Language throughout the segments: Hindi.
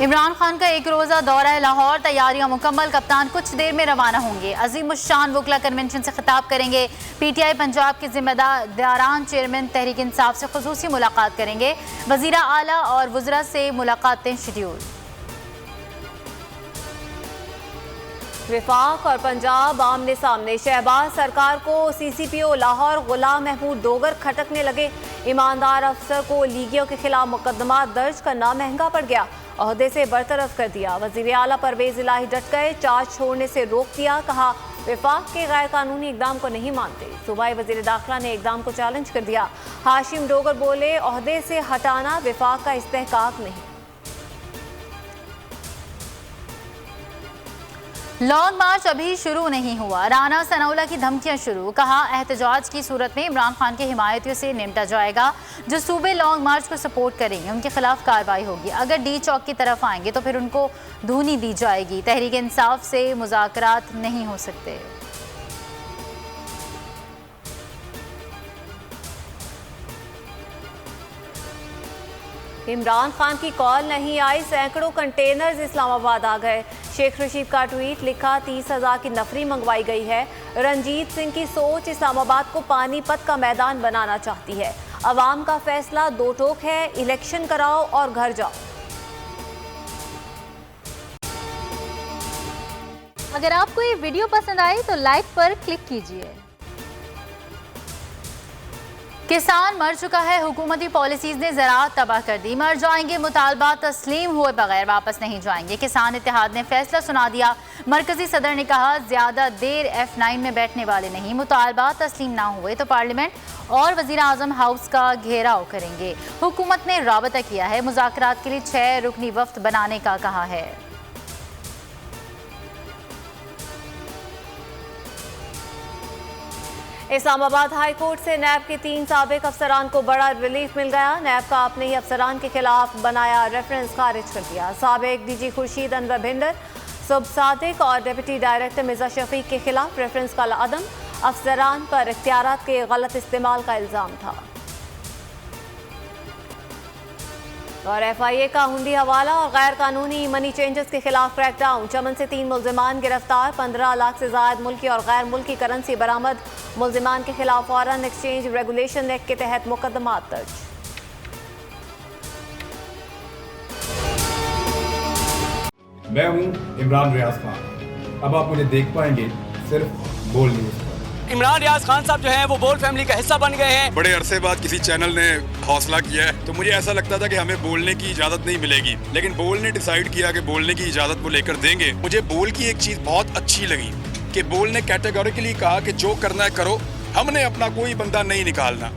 इमरान खान का एक रोज़ा दौरा है लाहौर, तैयारियां मुकम्मल। कप्तान कुछ देर में रवाना होंगे। अजीमुश्शान वकला कन्वेंशन से खिताब करेंगे। पीटीआई पंजाब के जिम्मेदारान चेयरमैन तहरीक इंसाफ से खुसूसी मुलाकात करेंगे। वज़ीर आला और वज़रा से मुलाकातें शेड्यूल। विफाक और पंजाब आमने सामने। शहबाज सरकार को सीसीपीओ लाहौर गुलाम महमूद डोगर खटकने लगे। ईमानदार अफसर को लीगियों के खिलाफ मुकदमा दर्ज करना महंगा पड़ गया, ओहदे से बरतरफ कर दिया। वज़ीर आला परवेज इलाही डट गए, चार्ज छोड़ने से रोक दिया। कहा विफाक के गैर कानूनी इकदाम को नहीं मानते। सूबाई वज़ीर दाखिला ने इकदाम को चैलेंज कर दिया। हाशिम डोगर बोले, ओहदे से हटाना विफाक का इस्तेहकाक नहीं। लॉन्ग मार्च अभी शुरू नहीं हुआ, राना सनाउल्लाह की धमकियां शुरू। कहा एहतजाज की सूरत में इमरान खान के हिमायतियों से निपटा जाएगा। जो सूबे लॉन्ग मार्च को सपोर्ट करेंगे उनके खिलाफ कार्रवाई होगी। अगर डी चौक की तरफ आएंगे तो फिर उनको धूनी दी जाएगी। तहरीक इंसाफ से मुज़ाकरात नहीं हो सकते। इमरान खान की कॉल नहीं आई, सैकड़ों कंटेनर्स इस्लामाबाद आ गए। शेख रशीद का ट्वीट लिखा, 30,000 की नफरी मंगवाई गई है। रंजीत सिंह की सोच इस्लामाबाद को पानीपत का मैदान बनाना चाहती है। अवाम का फैसला दो टोक है, इलेक्शन कराओ और घर जाओ। अगर आपको ये वीडियो पसंद आई तो लाइक पर क्लिक कीजिए। किसान मर चुका है, हुकूमती पॉलिसीज ने ज़राअत तबाह कर दी। मर जाएंगे, मुतालबा तस्लीम हुए बगैर वापस नहीं जाएंगे। किसान इत्तेहाद ने फैसला सुना दिया। मरकजी सदर ने कहा ज्यादा देर F9 में बैठने वाले नहीं। मुतालबा तस्लीम ना हुए तो पार्लियामेंट और वज़ीर आज़म हाउस का घेराव करेंगे। हुकूमत ने राबता किया है, मुज़ाकरात के लिए 6 रुकनी वफ्द बनाने का कहा है। इस्लामाबाद हाई कोर्ट से नैब के 3 साबिक अफसरान को बड़ा रिलीफ मिल गया। नैब का अपने ही अफसरान के खिलाफ बनाया रेफरेंस खारिज कर दिया। साबिक डीजी खुर्शीद अनवर भिंडर, सब सादिक और डिप्टी डायरेक्टर मिर्जा शफीक के खिलाफ रेफरेंस का अदम, अफसरान पर इख्तियारात के गलत इस्तेमाल का इल्ज़ाम था। और FIA का हुंडी हवाला और गैर कानूनी मनी चेंजर्स के खिलाफ क्रैकडाउन। चमन से 3 मुल्जिमान गिरफ्तार। 15 लाख से ज़ायद मुल्की और गैर मुल्की करेंसी बरामद। मुल्जिमान के खिलाफ फॉरेन एक्सचेंज रेगुलेशन एक्ट के तहत मुकदमा दर्ज। मैं हूं इमरान रियाज खान। अब आप मुझे देख पाएंगे सिर्फ बोल न्यूज़ पर। इमरान रियाज खान साहब जो हैं वो बोल फैमिली का हिस्सा बन गए हैं। बड़े अरसे बाद किसी चैनल ने हौसला किया है, तो मुझे ऐसा लगता था कि हमें बोलने की इजाजत नहीं मिलेगी, लेकिन बोल ने डिसाइड किया कि बोलने की इजाजत वो लेकर देंगे। मुझे बोल की एक चीज बहुत अच्छी लगी कि बोल ने कैटेगोरिकली कहा कि जो करना है करो, हमने अपना कोई बंदा नहीं निकालना।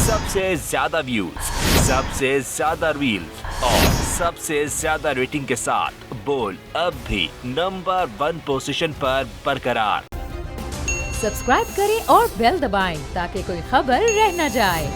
सबसे ज्यादा व्यूज, सबसे ज्यादा रील्स और सबसे ज्यादा रेटिंग के साथ बोल अब भी नंबर 1 पोजीशन पर बरकरार। सब्सक्राइब करें और बेल दबाएं ताकि कोई खबर रह न जाए।